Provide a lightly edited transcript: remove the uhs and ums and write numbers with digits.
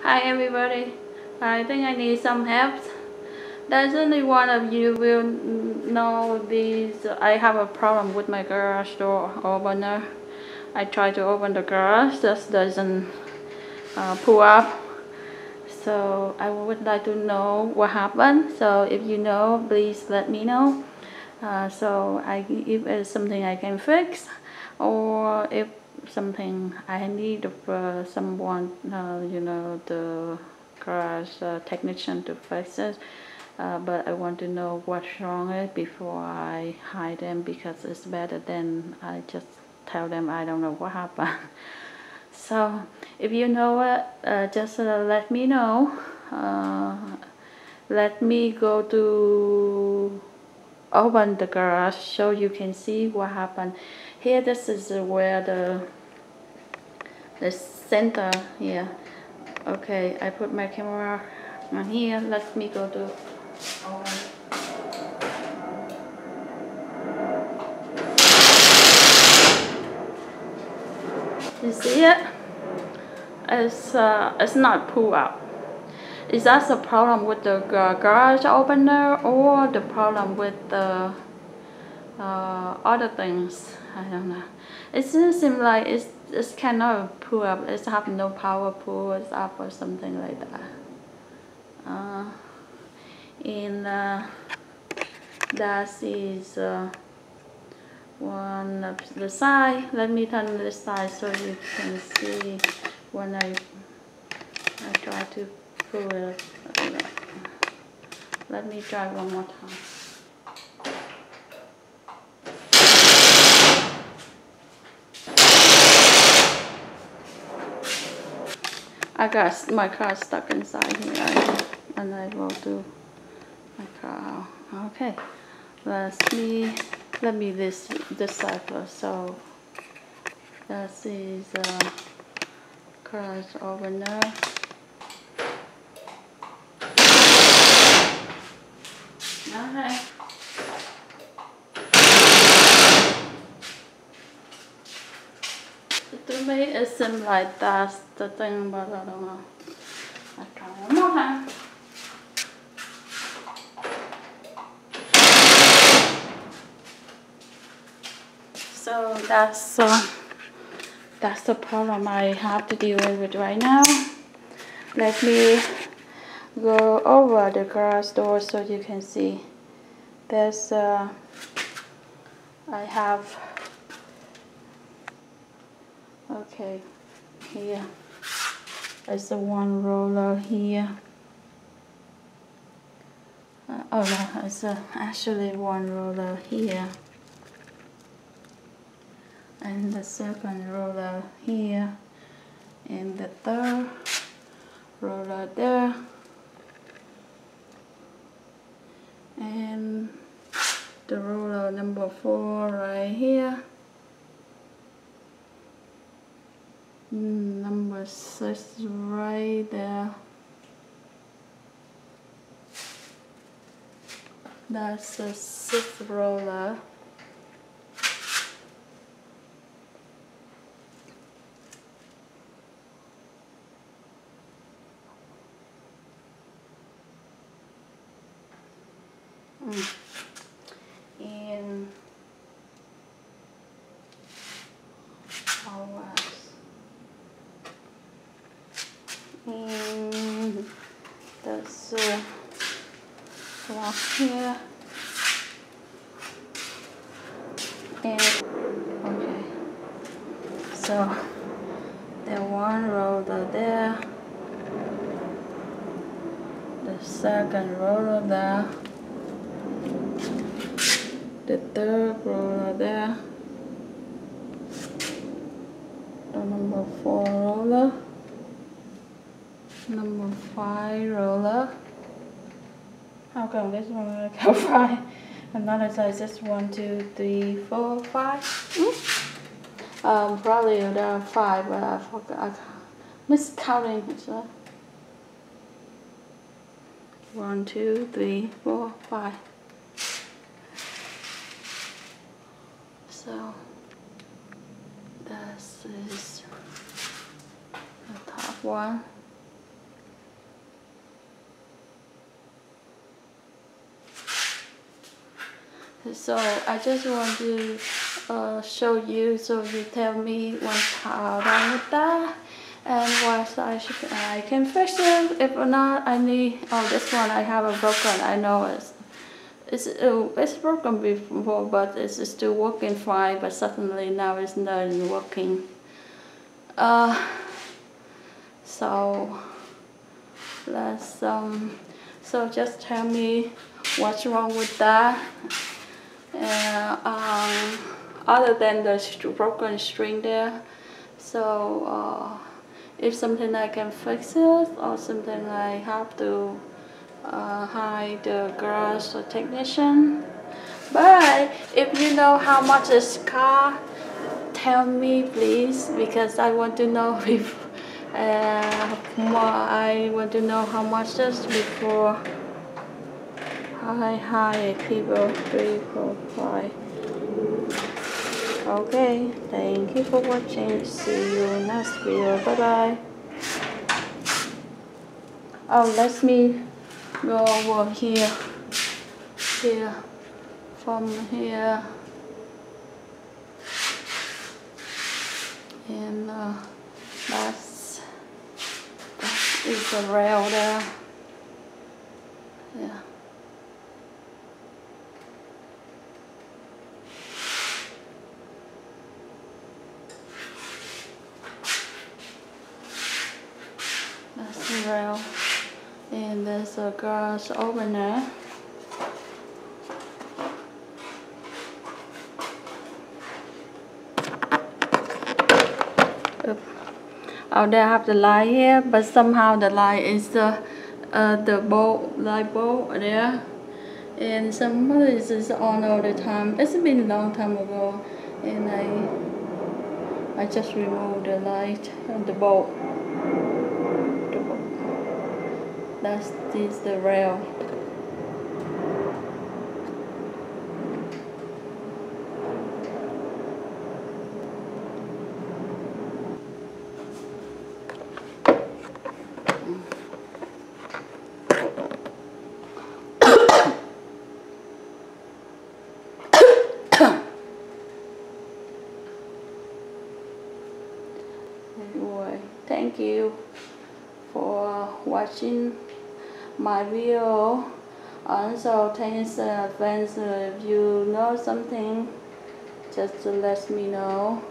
Hi everybody, I think I need some help. Does only one of you will know this? I have a problem with my garage door opener. I try to open the garage, just doesn't pull up. So I would like to know what happened. So if you know, please let me know. So if it's something I can fix, or if something I need for someone, the garage technician to fix it. But I want to know what's wrong with it before I hide them, because it's better than I just tell them I don't know what happened. So if you know it, just let me know. Let me go to open the garage so you can see what happened. Here, this is where the center here. Okay, I put my camera on here. Let me go to open. You see it? It's not pull up. Is that the problem with the garage opener, or the problem with the other things? I don't know. It seems like it's cannot pull up. It's have no power pull it up or something like that. And that is one of the side. Let me turn this side so you can see when I try to pull it. Let me try one more time. I got my car stuck inside here, and I will do my car. Okay, let me this side first. So this is garage opener. Okay. To me, it seems like that's the thing, but I don't know. I'll try one more time. So that's the problem I have to deal with right now. Let me go over the garage door so you can see. There's I have, okay, here is the one roller here. Oh no, it's actually one roller here, and the second roller here, and the third roller there, and the roller number 4 right here, number 6 right there. That's the 6th roller. And and that's lock here. And okay, so the one roller there, the second roller there, the third roller there, the number 4 roller, number 5 roller. How come this one will go 5? Another size is 1, 2, 3, 4, 5. Probably there are 5, but I forgot. I miscounting. So 1, 2, 3, 4, 5. So this is the top one. So I just want to show you, so you tell me what's wrong with that and what I can fix it. If not, I need, oh, this one I have a broken. I know it's broken before, but it's still working fine, but suddenly now it's not working. So let's so just tell me what's wrong with that. Other than the broken string there, so if something I can fix it, or something I have to hire the garage or technician. But if you know how much this car, tell me please, because I want to know if I want to know how much this before I hire people. 3, 4, 5. Okay, thank you for watching. See you next video. Bye bye. Oh, let me go over here. From here, and that is the rail there. Yeah. That's the rail, and there's a garage opener. Oh, they have the light here, but somehow the light is the light bulb there, and somebody is on all the time. It's been a long time ago, and I just removed the light and the bulb. This is the rail. Anyway, thank you for watching my video. Also, thanks in advance if you know something, just to let me know.